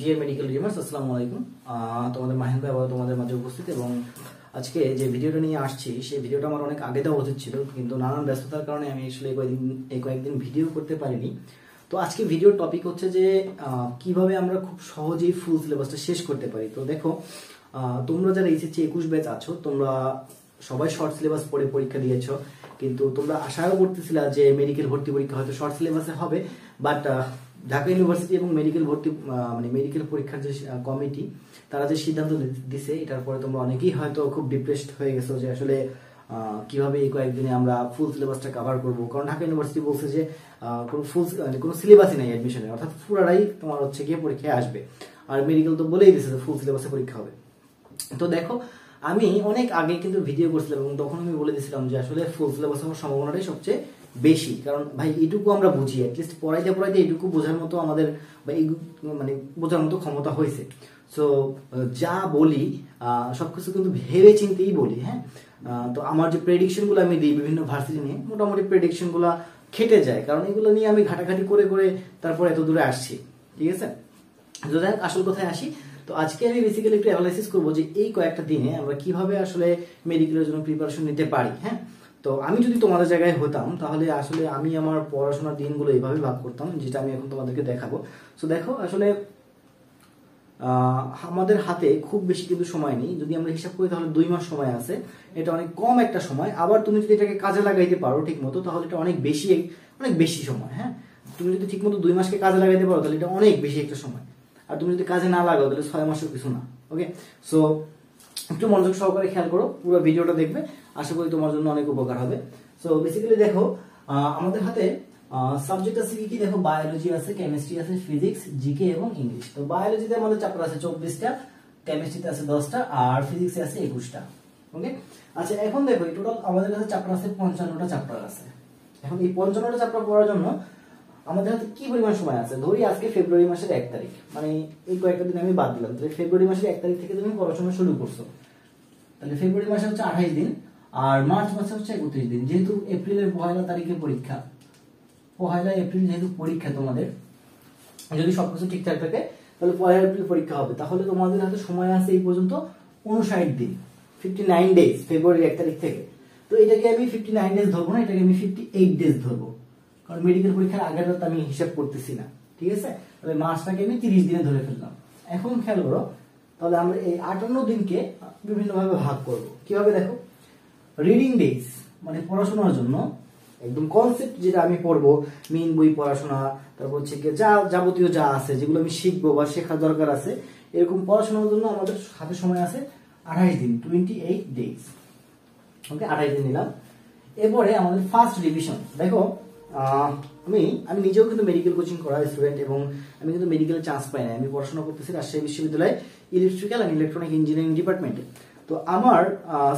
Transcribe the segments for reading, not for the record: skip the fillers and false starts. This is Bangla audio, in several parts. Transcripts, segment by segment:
ডিয়ার মেডিকেল ড্রিমার্স, আসসালামু আলাইকুম। তোমাদের মাহিন ভাই আবার তোমাদের মাঝে উপস্থিত এবং আজকে যে ভিডিওটা নিয়ে আসছি সেই ভিডিওটা আমার অনেক আগে দেওয়া উচিত ছিল, কিন্তু নানান ব্যস্ততার কারণে আমি আসলে কয়েকদিন ভিডিও করতে পারিনি। তো আজকে ভিডিওর টপিক হচ্ছে যে কিভাবে আমরা খুব সহজেই ফুল সিলেবাসটা শেষ করতে পারি। তো দেখো, তোমরা যারা এইচএসসি 21 ব্যাচ আছো, তোমরা সবাই শর্ট সিলেবাস পড়ে পরীক্ষা দিয়েছো, কিন্তু তোমরা আশাও করতেছিলা যে মেডিকেল ভর্তি পরীক্ষা হয়তো শর্ট সিলেবাসে হবে। বাট ঢাকা ইউনিভার্সিটি এবং মেডিকেল ভর্তি মেডিকেল পরীক্ষার যে কমিটি, তারা যে সিদ্ধান্ত দিছে, এটার পরে তোমরা অনেকেই হয়তো খুব ডিপ্রেসড হয়ে গেছো যে আসলে কিভাবে এই কয়েকদিনে আমরা ফুল সিলেবাসটা কভার করব। কারণ ঢাকা ইউনিভার্সিটি বলছে যে কোনো সিলেবাসই নাই অ্যাডমিশনের, অর্থাৎ পুরাটাই তোমার হচ্ছে গিয়ে পরীক্ষায় আসবে। আর মেডিকেল তো বলেই দিয়েছে যে ফুল সিলেবাসে পরীক্ষা হবে। তো দেখো, আমি অনেক আগে কিন্তু ভিডিও করছিলাম এবং তখন আমি বলে দিয়েছিলাম যে আসলে ফুল সিলেবাস হওয়ার সম্ভাবনাটাই সবচেয়ে বেশি, কারণ ভাই এইটুকু আমরা বুঝি, অ্যাটলিস্ট পড়াইতে পড়াইতে এইটুকু বোঝার মতো আমাদের বোঝার মতো ক্ষমতা হয়েছে। সো যা বলি সবকিছু কিন্তু ভেবে চিন্তেই বলি। হ্যাঁ, তো আমার যে প্রেডিকশনগুলো আমি দিই বিভিন্ন ভার্সিটি নিয়ে, মোটামুটি প্রেডিকশনগুলো খেটে যায়, কারণ এগুলো নিয়ে আমি ঘাটাঘাটি করে করে তারপর এত দূরে আসছি। ঠিক আছে, তো যাই হোক, আসল কথায় আসি। তো আজকে আমি বেসিক্যালি একটু অ্যানালাইসিস করবো যে এই কয়েকটা দিনে আমরা কিভাবে আসলে মেডিকেলের জন্য প্রিপারেশন নিতে পারি। হ্যাঁ, তো আমি যদি তোমাদের জায়গায় হতাম তাহলে আসলে আমি আমার পড়াশোনার দিনগুলো এইভাবে ভাগ করতাম, যেটা আমি এখন তোমাদেরকে দেখাবো। সো দেখো, আসলে আমাদের হাতে খুব বেশি কিন্তু সময় নেই। যদি আমরা হিসাব করি তাহলে 2 মাস সময় আছে। এটা অনেক কম একটা সময়। আবার তুমি যদি এটাকে কাজে লাগাইতে পারো ঠিক মতো, তাহলে এটা অনেক বেশি সময়। হ্যাঁ, তুমি যদি ঠিক মতো 2 মাসকে কাজে লাগাইতে পারো তাহলে এটা অনেক বেশি একটা সময়। আর তুমি যদি কাজে না লাগাও তাহলে 6 মাসের কিছু না। ওকে, সো একটু মনোযোগ সহকারে খেয়াল করো, পুরো ভিডিওটা দেখবে, আশা করি তোমার জন্য অনেক উপকার হবে। সো বেসিক্যালি দেখো, আমাদের হাতে সাবজেক্ট আছে কি দেখো, বায়োলজি আছে, কেমিস্ট্রি আছে, ফিজিক্স, জিকে এবং ইংলিশ। তো বায়োলজিতে আমাদের চ্যাপ্টার আছে 24টা, কেমিস্ট্রিতে আছে 10টা, আর ফিজিক্সে আছে 21টা। ওকে, আচ্ছা, এখন দেখো এই টোটাল আমাদের কাছে চ্যাপ্টার আছে 55টা চ্যাপ্টার আছে। এখন এই 55টা চ্যাপ্টার পড়ার জন্য আমাদের হাতে কি পরিমাণ সময় আছে? ধরি আজকে ফেব্রুয়ারি মাসের 1 তারিখ, মানে এই কয়েকটা দিন আমি বাদ দিলাম, তাহলে ফেব্রুয়ারি মাসের 1 তারিখ থেকে তুমি পড়াশোনা শুরু করছো, তাহলে ফেব্রুয়ারি মাসে হচ্ছে 28 দিন, আর মার্চ মাসে হচ্ছে 31 দিন। যেহেতু এপ্রিলের 1 তারিখে পরীক্ষা, 1 এপ্রিল যেহেতু পরীক্ষা তোমাদের, যদি সবকিছু ঠিকঠাক থাকে তাহলে 1 এপ্রিল পরীক্ষা হবে। তাহলে তোমাদের হাতে সময় আছে এই পর্যন্ত 59 দিন, 59 ডেজ, ফেব্রুয়ারি 1 তারিখ থেকে। তো এটাকে আমি 59 ডেজ ধরবো না, এটাকে আমি 58 ডেজ ধরবো, কারণ মেডিকেল পরীক্ষার আগের রাত আমি হিসাব করতেছি না। ঠিক আছে, তাহলে মাসটাকে আমি 30 দিনে ধরে ফেললাম। এখন খেয়াল করো, তাহলে আমরা এই 58 দিনকে বিভিন্নভাবে ভাগ করব। কিভাবে দেখো, রিডিং ডেজ মানে পড়াশোনার জন্য একদম কনসেপ্ট যেটা আমি পড়বো, মেইন বই পড়াশোনা, তারপর হচ্ছে কি যাবতীয় যা আছে যেগুলো আমি শিখবো বা শেখার দরকার আছে, এরকম পড়াশোনার জন্য আমাদের হাতে সময় আছে 28 দিন, 28 ডেজ। ওকে, 28 দিন নিলাম। এরপরে আমাদের ফার্স্ট রিভিশন। দেখো, আমি নিজেও কিন্তু মেডিকেল কোচিং করা স্টুডেন্ট এবং আমি কিন্তু মেডিকেল চান্স পাই না। আমি পড়াশোনা করতেছি রাজশাহী বিশ্ববিদ্যালয়ে ইলেকট্রিক্যাল অ্যান্ড ইলেকট্রনিক ইঞ্জিনিয়ারিং ডিপার্টমেন্টে। তো আমার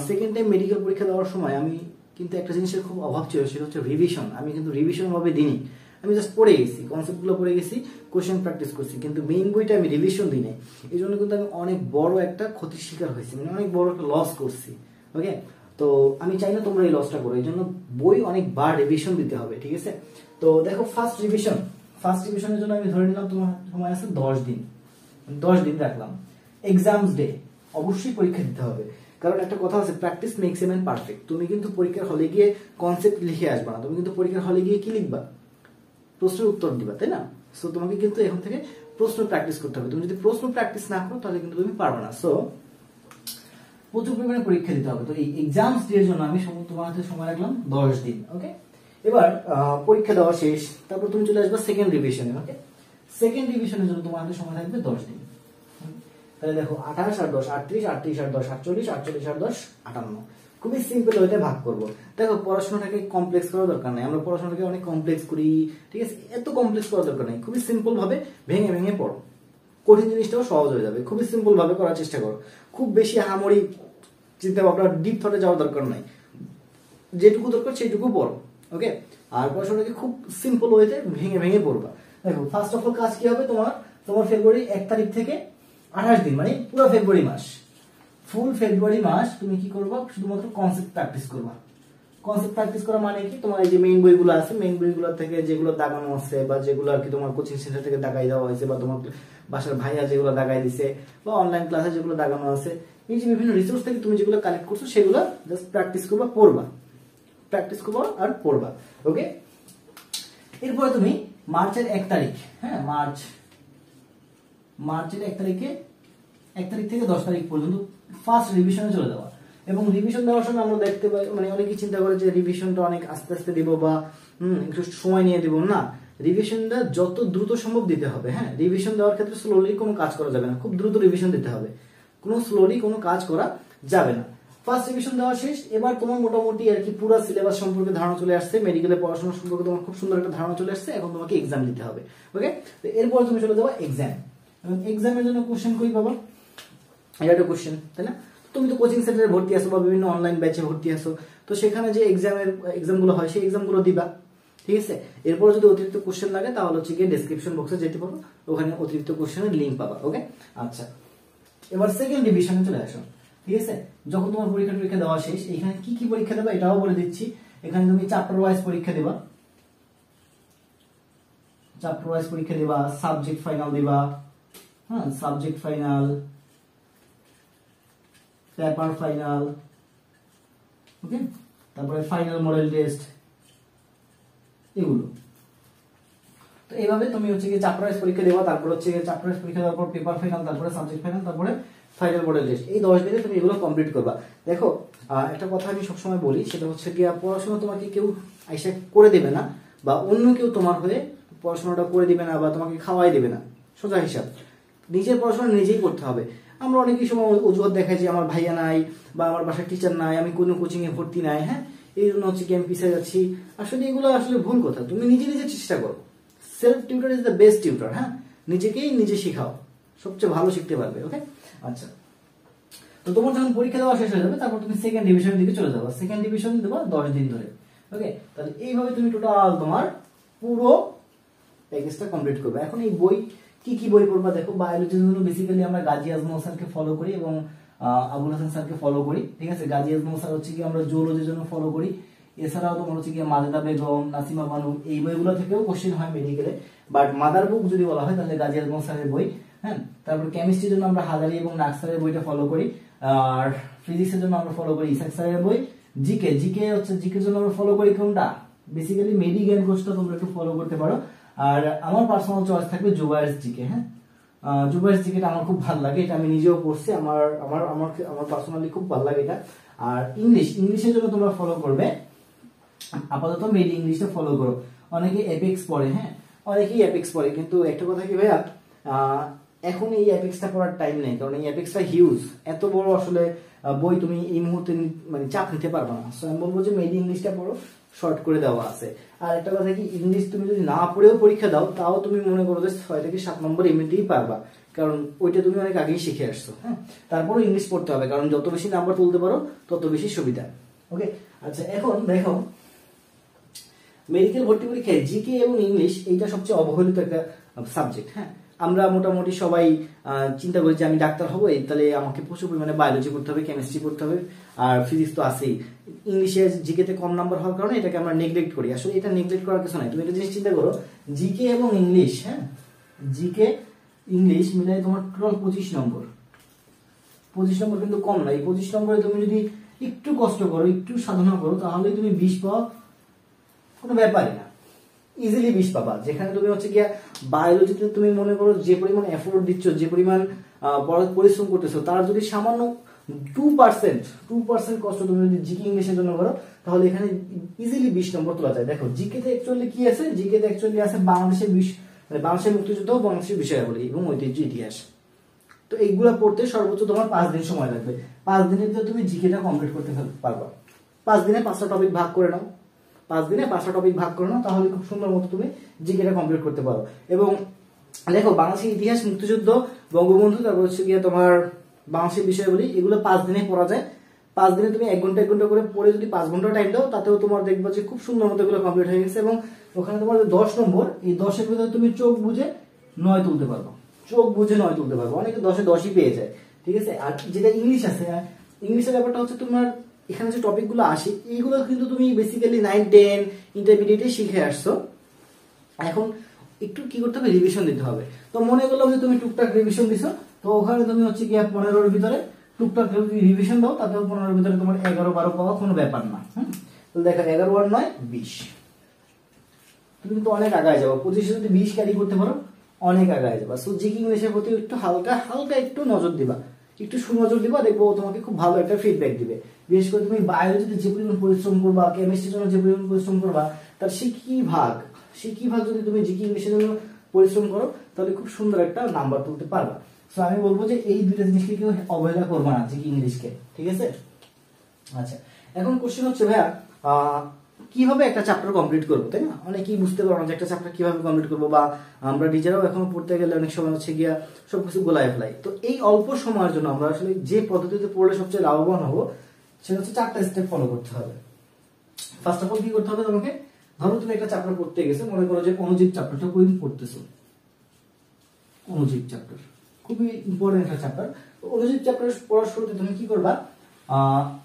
সেকেন্ড টাইম মেডিকেল পরীক্ষা দেওয়ার সময় আমি কিন্তু একটা জিনিসের খুব অভাব ছিল, সেটা হচ্ছে রিভিশন। আমি কিন্তু রিভিশন ভাবে দিইনি, আমি জাস্ট পড়ে গেছি, কনসেপ্টগুলো পড়ে গেছি, কোশ্চেন প্র্যাকটিস করছি, কিন্তু মেইন বইটা আমি রিভিশন দিই নাই। এই জন্য কিন্তু আমি অনেক বড় একটা ক্ষতির শিকার হয়েছি, মানে অনেক বড় একটা লস করছি। ওকে, তো আমি চাই না তোমরা এই লসটা করো, এই জন্য বই অনেকবার রিভিশন দিতে হবে। ঠিক আছে, তো দেখো, ফার্স্ট রিভিশনের জন্য আমি ধরে নিলাম তোমার সময় আছে 10 দিন, 10 দিন রাখলাম। এক্সামস ডে, অবশ্যই পরীক্ষা দিতে হবে, কারণ একটা কথা আছে, practice makes a man perfect. তুমি কিন্তু পরীক্ষার হলে গিয়ে কনসেপ্ট লিখে আসবা না, তুমি কিন্তু পরীক্ষার হলে গিয়ে কি লিখবা? প্রশ্নের উত্তর দিবা, তাই না? সো তোমাকে কিন্তু এখন থেকে প্রশ্ন প্র্যাকটিস করতে হবে। তুমি যদি প্রশ্ন প্র্যাকটিস না করো তাহলে কিন্তু তুমি পারবে না। সো প্রচুর পরিমাণে পরীক্ষা দিতে হবে। তো এই এক্সামস ডে এর জন্য আমি তোমার হাতে সময় রাখলাম 10 দিন। ওকে, এবার পরীক্ষা দেওয়া শেষ, তারপর তুমি চলে আসবে সেকেন্ড রিভিশনে। ওকে, সেকেন্ড রিভিশনের জন্য তোমার হাতে সময় থাকবে 10 দিন। তাহলে দেখো, 28 আর 10 38, 38 আর 10 48, 48 আর 10 58। খুবই সিম্পল ওইটা ভাগ করব। দেখো, পড়াশোনাটাকে কমপ্লেক্স করার দরকার নাই, আমরা পড়াশোনাটাকে অনেক কমপ্লেক্স করি। ঠিক আছে, এত কমপ্লেক্স করার দরকার নাই, খুবই সিম্পল ভাবে ভেঙে ভেঙে পড়ো, কঠিন জিনিসটাও সহজ হয়ে যাবে। খুবই সিম্পল ভাবে করার চেষ্টা করো, খুব বেশি হামড়ি চিন্তা ভাবনা ডিপ থটে যাওয়ার দরকার নাই, যেটুকু দরকার সেইটুকু পড়ো। ওকে, আর পড়াশোনাকে খুব সিম্পল ওয়েতে ভেঙে ভেঙে পড়বা। দেখো, ফার্স্ট অফ অল কাজ কি হবে, তোমার ফেব্রুয়ারি 1 তারিখ থেকে 28 দিন, মানে পুরো ফেব্রুয়ারি মাস, ফুল ফেব্রুয়ারি মাস তুমি কি করবা? শুধুমাত্র কনসেপ্ট প্র্যাকটিস করবা, কনসেপ্ট প্র্যাকটিস করা মানে কি, তোমার এই যে মেইন বইগুলো আছে, মেইন বইগুলো থেকে যেগুলো দাগানো আছে বা যেগুলো আর কি তোমার কোচিং সেন্টার থেকে দাগাই দেওয়া হয়েছে বা তোমার বাসার ভাইয়া যেগুলো দাগাই দিছে বা অনলাইন ক্লাসে যেগুলো দাগানো আছে, এই যে বিভিন্ন রিসোর্স থেকে তুমি যেগুলো কালেক্ট করছো সেগুলো জাস্ট প্র্যাকটিস করবা, পড়বা, প্র্যাকটিস করবা আর পড়বা। ওকে, এরপরে তুমি মার্চের 1 তারিখ, হ্যাঁ মার্চের 1 তারিখ থেকে 10 তারিখ পর্যন্ত ফার্স্ট রিভিশনে চলে যাওয়া। এবং রিভিশন দেওয়ার সময় আমরা দেখতে পাই মানে অনেকেই চিন্তা করে যে রিভিশনটা অনেক আস্তে আস্তে দিব বা একটু সময় নিয়ে দিব, না, রিভিশনটা যত দ্রুত সম্ভব দিতে হবে। হ্যাঁ, রিভিশন দেওয়ার ক্ষেত্রে স্লোলি কোনো কাজ করা যাবে না, খুব দ্রুত রিভিশন দিতে হবে, কোনো স্লোলি কোনো কাজ করা যাবে না। ফার্স্ট রিভিশন দেওয়া শেষ, এবার তোমার মোটামুটি আর কি পুরো সিলেবাস সম্পর্কে ধারণা চলে আসছে, মেডিকেলে পড়াশোনা সম্পর্কে তোমার খুব সুন্দর একটা ধারণা চলে আসছে, এখন তোমাকে এক্সাম দিতে হবে। ওকে, তো এরপর তুমি চলে যাবে এক্সাম, এবং এক্সামের জন্য কোশ্চেন কই পাবা, এটা একটা কোশ্চেন, তাই না? তুমি তো কোচিং সেন্টারে ভর্তি আছো বা বিভিন্ন অনলাইন ব্যাচে ভর্তি আছো, তো সেখানে যে এক্সামগুলো হয় সেই এক্সামগুলো দিবা, ঠিক আছে? এরপর যদি অতিরিক্ত কোশ্চেন লাগে তাহলে হচ্ছে গিয়ে ডেসক্রিপশন বক্সে যেতে পারো, ওখানে অতিরিক্ত কোশ্চেনের লিঙ্ক পাবা। ওকে, আচ্ছা, এবার সেকেন্ড ডিভিশনে চলে আসো, ঠিক আছে? যখন তোমার পরীক্ষা দেওয়া শেষ, এখানে কি কি পরীক্ষা দেবা এটাও বলে দিচ্ছি। এখানে তুমি চ্যাপ্টার ওয়াইজ পরীক্ষা দেবা, সাবজেক্ট ফাইনাল দিবা, হ্যাঁ, সাবজেক্ট ফাইনাল, পেপার ফাইনাল, ওকে, তারপরে ফাইনাল মডেল টেস্ট, এগুলো। তো এইভাবে তুমি হচ্ছে কি চ্যাপ্টার ওয়াইজ পরীক্ষা দেবা, তারপর হচ্ছে চ্যাপ্টার ওয়াইজ পরীক্ষা দেওয়ার পর পেপার ফাইনাল, তারপরে সাবজেক্ট ফাইনাল, তারপরে ফাইনাল মডেল টেস্ট। এই 10 দিনে তুমি এগুলো কমপ্লিট করবা। দেখো, একটা কথা আমি সবসময় বলি, সেটা হচ্ছে কি পড়াশোনা তোমাকে কেউ আইসা করে দেবে না, বা অন্য কেউ তোমার হয়ে পড়াশোনাটা করে দিবে না, বা তোমাকে খাওয়াই দেবে না। সোজা হিসাব, নিজের পড়াশোনা নিজেই করতে হবে। আমরা অনেকই সময় অজুহাত দেখাই যে আমার ভাইয়া নাই বা আমার বাসার টিচার নাই, আমি কোনো কোচিং এ ভর্তি নাই, হ্যাঁ, এই জন্য হচ্ছে কি আমি পিছিয়ে যাচ্ছি। আসলে এগুলো আসলে ভুল কথা। তুমি নিজে চেষ্টা করো। Self tutor is the best tutor. হ্যাঁ, নিজেকেই নিজে শিখাও, সবচেয়ে ভালো শিখতে পারবে। ওকে, আচ্ছা, তো তোমার যখন পরীক্ষা দেওয়া শেষ হয়ে যাবে, তারপর তুমি সেকেন্ড ডিভিশনের দিকে চলে যাবে। সেকেন্ড ডিভিশন দেবা 10 দিন ধরে। ওকে, তাহলে এইভাবে তুমি টোটাল তোমার পুরো প্যাকেজটা কমপ্লিট করবে। এখন এই বই কি বই পড়বা, দেখো, বায়োলজির জন্য বেসিক্যালি আমরা গাজী আজমল স্যারকে ফলো করি এবং আবুল হাসান স্যারকে ফলো করি, ঠিক আছে? গাজী আজমল স্যার হচ্ছে কি আমরা জুলজির জন্য ফলো করি। এছাড়াও তোমার হচ্ছে কি মাজেদা বেগম, নাসিমা বানু, এই বইগুলো থেকেও কোশ্চেন হয় মেডিকেলে, বাট মাদার বুক যদি বলা হয় তাহলে গাজী আজমল স্যারের বই। হ্যাঁ, তারপর কেমিস্ট্রির জন্য আমরা হাজারি এবং নাক স্যারের বইটা ফলো করি, আর ফিজিক্সের জন্য আমরা ফলো করি ইসাক স্যারের বই। জিকে হচ্ছে জিকের জন্য আমরা ফলো করি কোনটা, বেসিক্যালি মেডিকেল কোর্সটা তোমরা একটু ফলো করতে পারো। আর আমার পার্সোনাল চয়েস থাকবে জুবায়ের জিকে। হ্যাঁ, জুবায়ের জিকেটা আমার খুব ভালো লাগে, এটা আমি নিজেও পড়ছি, আমার আমার আমার আমার পার্সোনালি খুব ভালো লাগে এটা। আর ইংলিশের জন্য তোমরা ফলো করবে আপাতত মেডি ইংলিশটা ফলো করো। অনেকে এপিক্স পড়ে, হ্যাঁ, অনেকেই এপিক্স পড়ে, কিন্তু একটা কথা কি ভাইয়া, এখন এই এপিক্সটা পড়ার টাইম নেই, কারণ এই এপিক্সটা হিউজ, এত বড় আসলে বই তুমি এই মুহূর্তে মানে চাপ নিতে পারবে না। সো আমি বলবো যে মেডি ইংলিশটা পড়ো, শর্ট করে দেওয়া আছে। আর একটা কথা কি, ইংলিশ তুমি যদি না পড়েও পরীক্ষা দাও, তাও তুমি মনে করো যে 6 থেকে 7 নম্বর এমনিতেই পারবা, কারণ ওইটা তুমি অনেক আগেই শিখে আসছো। হ্যাঁ, তারপরে ইংলিশ পড়তে হবে, কারণ যত বেশি নাম্বার তুলতে পারো তত বেশি সুবিধা। ওকে, আচ্ছা, এখন দেখো, মেডিকেল ভর্তি পরীক্ষায় জিকে এবং ইংলিশ এইটা সবচেয়ে অবহেলিত একটা সাবজেক্ট। হ্যাঁ, আমরা মোটামুটি সবাই চিন্তা করি যে আমি ডাক্তার হবো, তাহলে আমাকে প্রচুর পরিমাণে বায়োলজি পড়তে হবে, কেমিস্ট্রি পড়তে হবে, আর ফিজিক্স তো আছেই। ইংলিশে জিকেতে কম নাম্বার হওয়ার কারণে এটাকে আমরা নেগলেক্ট করি। আসলে এটা নেগলেক্ট করার কিছু নাই। তুমি একটা জিনিস চিন্তা করো, জিকে এবং ইংলিশ, হ্যাঁ, জিকে ইংলিশ মিলাই তোমার টোটাল 25 নম্বর। 25 নম্বর কিন্তু কম না। এই 25 নম্বরে তুমি যদি একটু কষ্ট করো, একটু সাধনা করো, তাহলে তুমি 20 পাওয়া কোনো ব্যাপারই না, ইজিলি 20 পাবা। যেখানে তুমি হচ্ছে গিয়া বায়োলজিতে তুমি মনে করো যে পরিমাণ এফোর্ট দিচ্ছ, যে পরিমাণ পরিশ্রম করতেছো, তার যদি সামান্য 2% কষ্ট তুমি যদি জিকে ইংলিশের জন্য করো, তাহলে এখানে ইজিলি 20 নম্বর তোলা যায়। দেখো, জিকেতে অ্যাকচুয়ালি কি আছে, জিকেতে অ্যাকচুয়ালি আছে বাংলাদেশের মানে বাংলাদেশের মুক্তিযুদ্ধ, বাংলাদেশের বিষয়াবলী এবং ঐতিহ্য, ইতিহাস। তো এইগুলা পড়তে সর্বোচ্চ তোমার 5 দিন সময় লাগবে। 5 দিনের ভিতরে তুমি জিকেটা কমপ্লিট করতে পারবা। 5 দিনে 5টা টপিক ভাগ করে নাও, 5 দিনে 5টা টপিক ভাগ করে নাও, তাহলে খুব সুন্দর মতো তুমি জিকেটা কমপ্লিট করতে পারো। এবং দেখো, বাংলাদেশের ইতিহাস, মুক্তিযুদ্ধ, বঙ্গবন্ধু, তারপর হচ্ছে গিয়ে তোমার বাংলাদেশের বিষয়গুলি, এগুলো 5 দিনে পড়া যায়। 5 দিনে তুমি 1 ঘন্টা 1 ঘন্টা করে পড়ে যদি 5 ঘন্টা টাইম দাও, তাতেও তোমার দেখবা যে খুব সুন্দর মতো এগুলো কমপ্লিট হয়ে গেছে। এবং ওখানে তোমার 10 নম্বর, এই 10-এর ভিতরে তুমি চোখ বুঝে 9 তুলতে পারবো, চোখ বুঝে 9 তুলতে পারবো। অনেকে 10-এ 10ই পেয়ে যায়, ঠিক আছে? আর যেটা ইংলিশ আছে, ইংলিশের ব্যাপারটা হচ্ছে তোমার এখানে যে টপিকগুলো আসে এইগুলো কিন্তু তুমি বেসিক্যালি 9, 10 ইন্টারমিডিয়েটে শিখে আসছো। এখন একটু কি করতে হবে, রিভিশন দিতে হবে। তো মনে করলাম যে তুমি টুকটাক রিভিশন দিছো, তো ওখানে তুমি হচ্ছে কি 15-র ভিতরে টুকটাক রিভিশন দাও, তাতে 15-র ভিতরে তোমার 11-12 পাওয়া কোনো ব্যাপার না। তো দেখো 11 আর 9 20, তুমি কিন্তু অনেক আগায় যাবো। 25-এ যদি 20 ক্যারি করতে পারো অনেক আগায় যাবা। সো জিকে ইংলিশের প্রতি একটু হালকা হালকা একটু নজর দিবা, একটু সুনজর দিবা, দেখবো তোমাকে খুব ভালো একটা ফিডব্যাক দিবে। বিশেষ করে তুমি বায়োলজিতে যে পরিমাণ পরিশ্রম করবা, কেমিস্ট্রির জন্য যে পরিমাণ পরিশ্রম করবা, তার সেই ভাগ যদি তুমি জিকে ইংলিশের জন্য পরিশ্রম করো তাহলে খুব সুন্দর একটা নাম্বার তুলতে পারবা। সো আমি বলবো যে এই দুইটা জিনিসকে কেউ অবহেলা করবা না, জিকে ইংলিশকে, ঠিক আছে? আচ্ছা, এখন কোশ্চেন হচ্ছে ভাইয়া কিভাবে একটা চ্যাপ্টার কমপ্লিট করবো, তাই না? অনেকেই বুঝতে পারো না যে একটা চ্যাপ্টার কিভাবে কমপ্লিট করবো, বা আমরা নিজেরাও এখন পড়তে গেলে অনেক সময় হচ্ছে গিয়া সবকিছু গোলায় ফেলাই। তো এই অল্প সময়ের জন্য আমরা আসলে যে পদ্ধতিতে পড়লে সবচেয়ে লাভবান হবো সেটা হচ্ছে 4টা স্টেপ ফলো করতে হবে। ফার্স্ট অফ অল কি করতে হবে তোমাকে, ধরো তুমি একটা চ্যাপ্টার পড়তে গেছো, মনে করো যে অনুজীব চ্যাপ্টারটা কোনদিন পড়তেছো, অনুজীব চ্যাপ্টার খুবই ইম্পর্টেন্ট একটা চ্যাপ্টার। অনুজীব চ্যাপ্টার পড়ার শুরুতে তুমি কি করবা,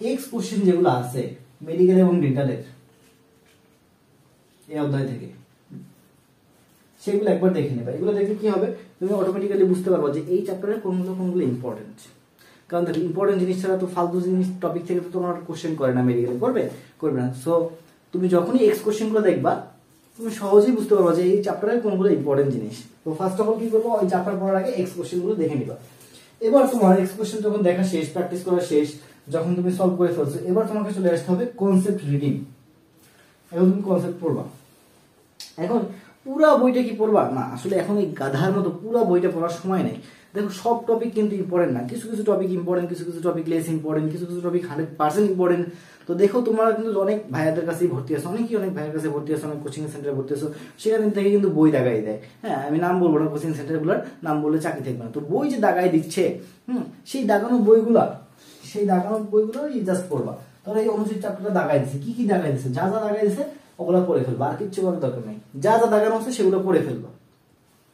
এক্স কোশ্চেন যেগুলো আছে মেডিকেল এবং ডেন্টালের এই অধ্যায় থেকে সেগুলো একবার দেখে নেবে। এগুলো দেখে কি হবে, তুমি অটোমেটিক্যালি বুঝতে পারবে যে এই চ্যাপ্টারের কোনগুলো ইম্পর্টেন্ট। কারণ দেখো ইম্পর্টেন্ট জিনিস ছাড়া তো ফালতু জিনিস টপিক থেকে তো তোমার কোশ্চেন করে না, মেডিকেলে করবে না। সো তুমি যখনই এক্স কোশ্চেনগুলো দেখবা তুমি সহজেই বুঝতে পারবা যে এই চ্যাপ্টারের কোনগুলো ইম্পর্টেন্ট জিনিস। তো ফার্স্ট অফ অল কি করবো, ওই চ্যাপ্টার পড়ার আগে এক্স কোশ্চেনগুলো দেখে নিবা। এবার তোমার এক্স কোশ্চেন যখন দেখা শেষ, প্র্যাকটিস করা শেষ, যখন তুমি সলভ করে ফেলছো, এবার তোমাকে চলে আসতে হবে কনসেপ্ট রিডিং। এখন তুমি কনসেপ্ট পড়বা। এখন পুরা বইটা কি পড়বা না, আসলে এখন এই গাধার মতো পুরা বইটা পড়ার সময় নেই। দেখো সব টপিক কিন্তু ইম্পর্টেন্ট না, কিছু কিছু টপিক ইম্পর্টেন্ট, কিছু কিছু টপিক লেস ইম্পর্টেন্ট, কিছু কিছু টপিক 100% ইম্পর্টেন্ট। তো দেখো তোমরা কিন্তু অনেক ভাইয়াদের কাছেই ভর্তি আছো, অনেক ভাইয়ের কাছে ভর্তি আছো, অনেক কোচিং সেন্টারে ভর্তি আছো, সেখান থেকে কিন্তু বই দাগাই দেয়। হ্যাঁ, আমি নাম বলবো না কোচিং সেন্টারগুলোর, নাম বললে চাকরি থাকবে না। তো বই যে দাগাই দিচ্ছে, সেই দাগানো বইগুলো জাস্ট পড়বা। তাহলে এই অনুচিত চ্যাপ্টারটা দাগাই দিচ্ছে, কি দাগাই দিচ্ছে, যা দাগাই দিচ্ছে ওগুলো পড়ে ফেলবা, আর কিচ্ছু করার দরকার নেই। যা দাগানো হচ্ছে সেগুলো পড়ে ফেলবা,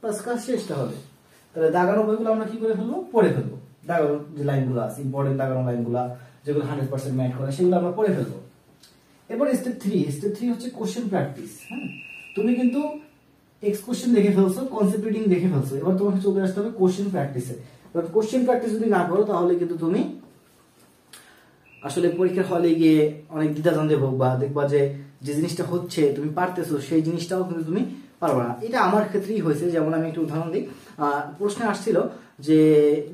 বাস কাজ শেষটা হবে। তাহলে দাগানো বইগুলো আমরা কি করে ফেলবো, পড়ে ফেলবো। দাগানো যে লাইনগুলো আছে, ইম্পর্টেন্ট দাগানো লাইনগুলো যেগুলো 100% ম্যাচ করে, সেগুলো আমরা পড়ে ফেলবো। এরপর স্টেপ 3 হচ্ছে কোশ্চেন প্র্যাকটিস। হ্যাঁ, তুমি কিন্তু এক্স কোশ্চেন দেখে ফেলছো, কনসেপ্ট রিডিং দেখে ফেলছো, এবার তোমাকে চলে আসতে হবে কোশ্চেন প্র্যাকটিসে। এবার কোশ্চেন প্র্যাকটিস যদি না করো তাহলে কিন্তু তুমি আসলে পরীক্ষার হলে গিয়ে অনেক দ্বিধাদ্বন্দ্বে ভোগ, বা দেখবা যে জিনিসটা হচ্ছে তুমি পারতেছো সেই জিনিসটাও কিন্তু তুমি পারবে না। এটা আমার ক্ষেত্রেই হয়েছে। যেমন আমি একটু উদাহরণ দিই, প্রশ্নে আসছিল যে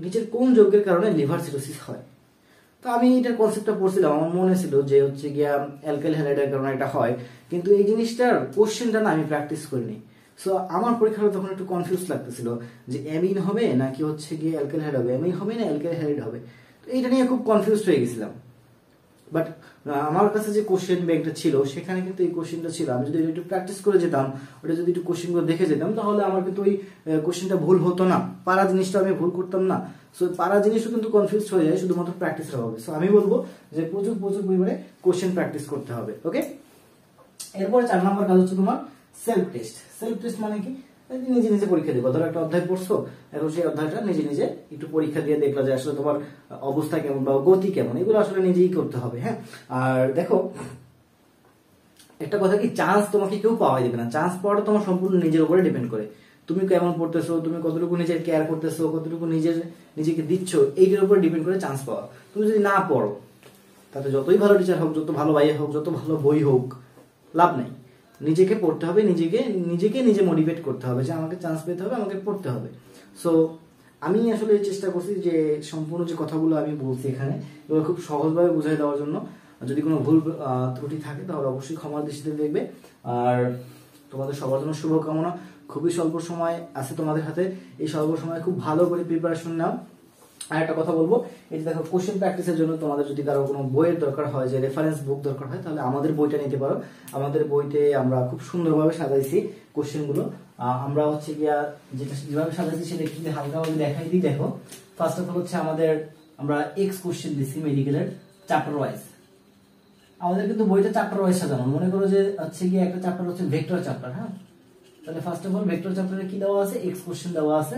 নিচের কোন যৌগের কারণে লিভার সিরোসিস হয়। তো আমি এটার কনসেপ্টটা পড়ছিলাম, আমার মনে ছিল যে হচ্ছে গিয়া অ্যালকাইল হ্যালাইডের কারণে এটা হয়, কিন্তু এই জিনিসটার কোশ্চেনটা না আমি প্র্যাকটিস করিনি। সো আমার পরীক্ষাটা তখন একটু কনফিউজ লাগতেছিল যে অ্যামিন হবে নাকি হচ্ছে গিয়ে অ্যালকাইল হ্যালাইড হবে, অ্যামিন হবে না অ্যালকাইল হ্যালাইড হবে। তো এইটা নিয়ে খুব কনফিউজ হয়ে গেছিলাম। বাট আমার কাছে যে কোশ্চেন ব্যাংকটা ছিল সেখানে কিন্তু এই কোশ্চেনটা ছিল। আমি যদি একটু প্র্যাকটিস করে যেতাম, ওটা যদি একটু কোশ্চেনগুলো দেখে যেতাম, তাহলে আমার কিন্তু ওই কোশ্চেনটা ভুল হতো না, পারা জিনিসটা আমি ভুল করতাম না। সো পারা জিনিসও কিন্তু কনফিউজ হয়ে যায় শুধুমাত্র প্র্যাকটিসের হবে। সো আমি বলবো যে প্রচুর পরিমাণে কোশ্চেন প্র্যাকটিস করতে হবে। ওকে, এরপরে 4 নম্বর কাজ হচ্ছে তোমার সেলফ টেস্ট। সেলফ টেস্ট মানে কি, নিজে নিজে পরীক্ষা দেবো। ধরো একটা অধ্যায় পড়ছো, এখন সেই অধ্যায়টা নিজে নিজে একটু পরীক্ষা দিয়ে দেখলা যে আসলে তোমার অবস্থা কেমন বা গতি কেমন, এগুলো আসলে নিজেই করতে হবে। হ্যাঁ, আর দেখো একটা কথা কি, চান্স তোমাকে কেউ পাওয়াই দেবে না। চান্স পাওয়াটা তোমার সম্পূর্ণ নিজের উপরে ডিপেন্ড করে। তুমি কেমন পড়তেছো, তুমি কতটুকু নিজের কেয়ার করতেছো, কতটুকু নিজেকে দিচ্ছ, এইটার উপরে ডিপেন্ড করে চান্স পাওয়া। তুমি যদি না পড়ো, তাতে যতই ভালো টিচার হোক, যত ভালো ভাই হোক, যত ভালো বই হোক, লাভ নাই। নিজেকে পড়তে হবে, নিজে মোটিভেট করতে হবে যে আমাকে চান্স পেতে হবে, আমাকে পড়তে হবে। সো আমি আসলে চেষ্টা করছি যে সম্পূর্ণ যে কথাগুলো আমি বলছি এখানে, এগুলো খুব সহজভাবে বুঝাই দেওয়ার জন্য। যদি কোনো ভুল ত্রুটি থাকে তাহলে অবশ্যই ক্ষমার দৃষ্টিতে দেখবে। আর তোমাদের সবার জন্য শুভকামনা। খুবই স্বল্প সময় আছে তোমাদের হাতে, এই স্বল্প সময় খুব ভালো করে প্রিপারেশন নাও। আর একটা কথা বলবো, এই যে দেখো কোশ্চেন প্র্যাকটিসের জন্য তোমাদের যদি কারো কোনো বইয়ের দরকার হয়, যে রেফারেন্স বুক দরকার হয়, তাহলে আমাদের বইটা নিতে পারো। আমাদের বইতে আমরা খুব সুন্দরভাবে সাজাইছি কোশ্চেনগুলো। আমরা হচ্ছে গিয়া যেভাবে সাজাইছি সেটা একটু হালকাভাবে দেখাই দিই। দেখো, ফার্স্ট অফ অল হচ্ছে আমরা এক্স কোশ্চেন দিচ্ছি মেডিকেলের চ্যাপ্টার ওয়াইজ। আমাদের কিন্তু বইটা চ্যাপ্টার ওয়াইজ সাজানো। মনে করো যে হচ্ছে গিয়ে একটা চ্যাপ্টার হচ্ছে ভেক্টর চ্যাপ্টার। হ্যাঁ, তাহলে ফার্স্ট অফ অল ভেক্টর চ্যাপ্টারে কি দেওয়া আছে, এক্স কোশ্চেন দেওয়া আছে,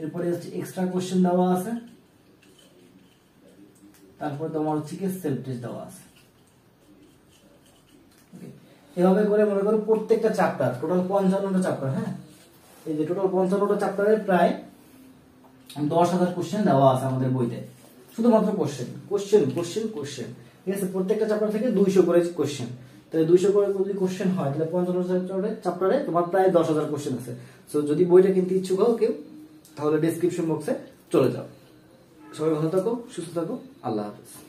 এরপরে হচ্ছে এক্সট্রা কোশ্চেন দেওয়া আছে, তারপরে তোমার হচ্ছে কি সেলফ টেস্ট দেওয়া আছে। এভাবে করে মনে করো প্রত্যেকটা চ্যাপ্টার, টোটাল 55টা চ্যাপ্টার, হ্যাঁ এই যে টোটাল 55টা চ্যাপ্টারে প্রায় 10,000 কোশ্চেন দেওয়া আছে আমাদের বইতে, শুধুমাত্র কোশ্চেন কোশ্চেন কোশ্চেন কোশ্চেন, ঠিক আছে। প্রত্যেকটা চ্যাপ্টার থেকে 200 করে কোশ্চেন, তাহলে 200 করে যদি কোশ্চেন হয় তাহলে 55 চ্যাপ্টারে তোমার প্রায় 10,000 কোশ্চেন আছে। সো যদি বইটা কিনতে ইচ্ছুক হও কেউ, তাহলে ডেসক্রিপশন বক্সে চলে যাও। সবাই ভালো থাকো, সুস্থ থাকো, আল্লাহ হাফেজ।